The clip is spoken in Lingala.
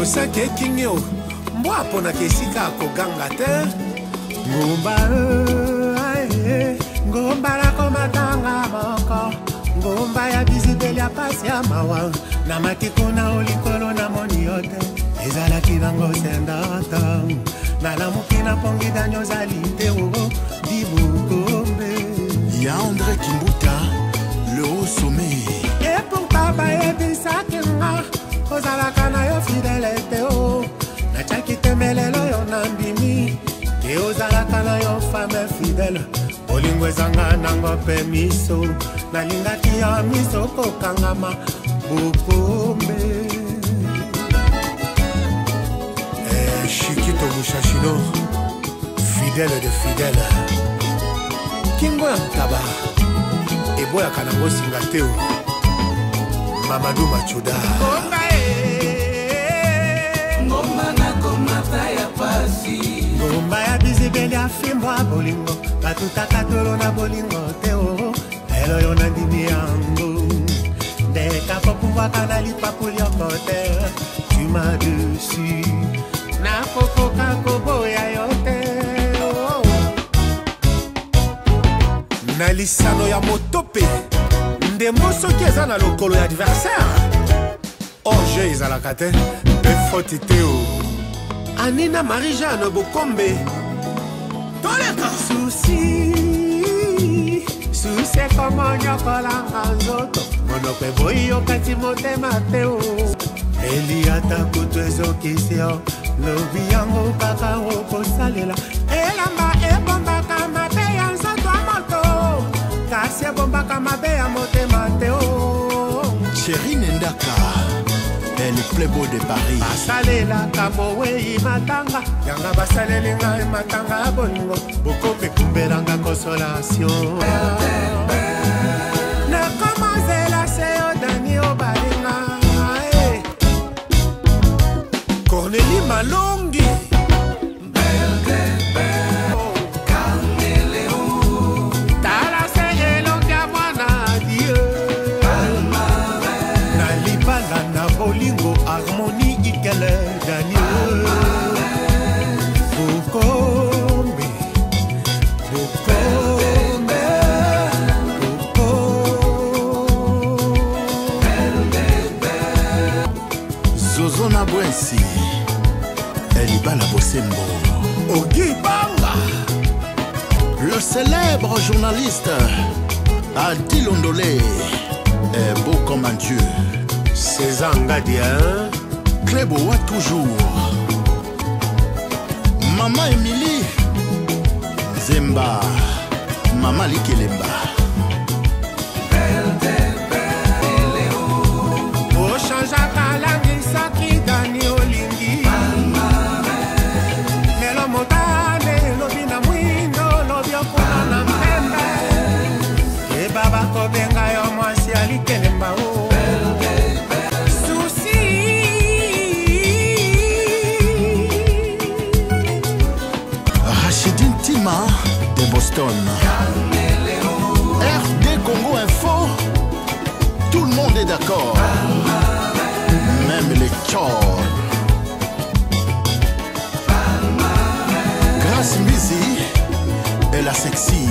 osake kingyo mbwa pona kesika koganga te ngomba ngomba la komatanga moko ngomba ya bizibeli ya pasi ya mawa na matikuna olikolo na moni yote ezalaki nango sendata nalamuki na pongi danyo zali te oo dibukombe ya André Kimbuta le haut sommet et pour papa yebisaki nga ozalaka na yo fidele te o natiaki temelelo yo na mbimi ke ozalaka na yo femme fidele bolingo ezanga nango mpe miso nalingaki ya miso kokangama bukombe Chikito Mushashino fidèle de fidèle Kingo ya Mtaba eboya kanango singateo Mamadou Machuda Ngomba na komata ya pasi ngomba ya bizibeli afimbwa bolingo batutaka tolo na bolingo teo elo yo nandimi yango ndeka popumbwaka na lipapuli yoko te tu m'as dessus nakokoka koboya yo te na lisano ya motope ndembo soki eza na lokolo ya adversaire orge ezalaka te mpe foti te o anina marie-jeanne bokombe toleka susi ekomonyoko nzoto monoko eboyi yokati motema te o eliata kutu ezokisi yo lobi yango kaka okosalela elamba ebombaka mabe ya nzoto ya moto kasi ebombaka mabe ya motema te o Chérine Ndaka le plus beau de Paris basalelaka mowei matanga yanga basaleli ngai matanga ya bolingo bokombe kumbelanga consolation nakomozela seyo dani obalinga Cornélie Malongi Harmonie Ikele Daniel Bukombe Bukombe Zozona Bwensi Elibala Bosembo Ogi Banga le célèbre journaliste Adi Londolé est beau comme un dieu César Ngadia Cléboa toujours Maman Émilie Zemba Maman Likelemba Ochangeaka langi saki dani olingi Lelo motane lobi na mwindo lobi okuna na mpembe Ebaba kobenga yo mwasi alikelemba o de Boston RD Congo Info tout le monde est d'accord même les tchors Grâce Mbizi et la sexy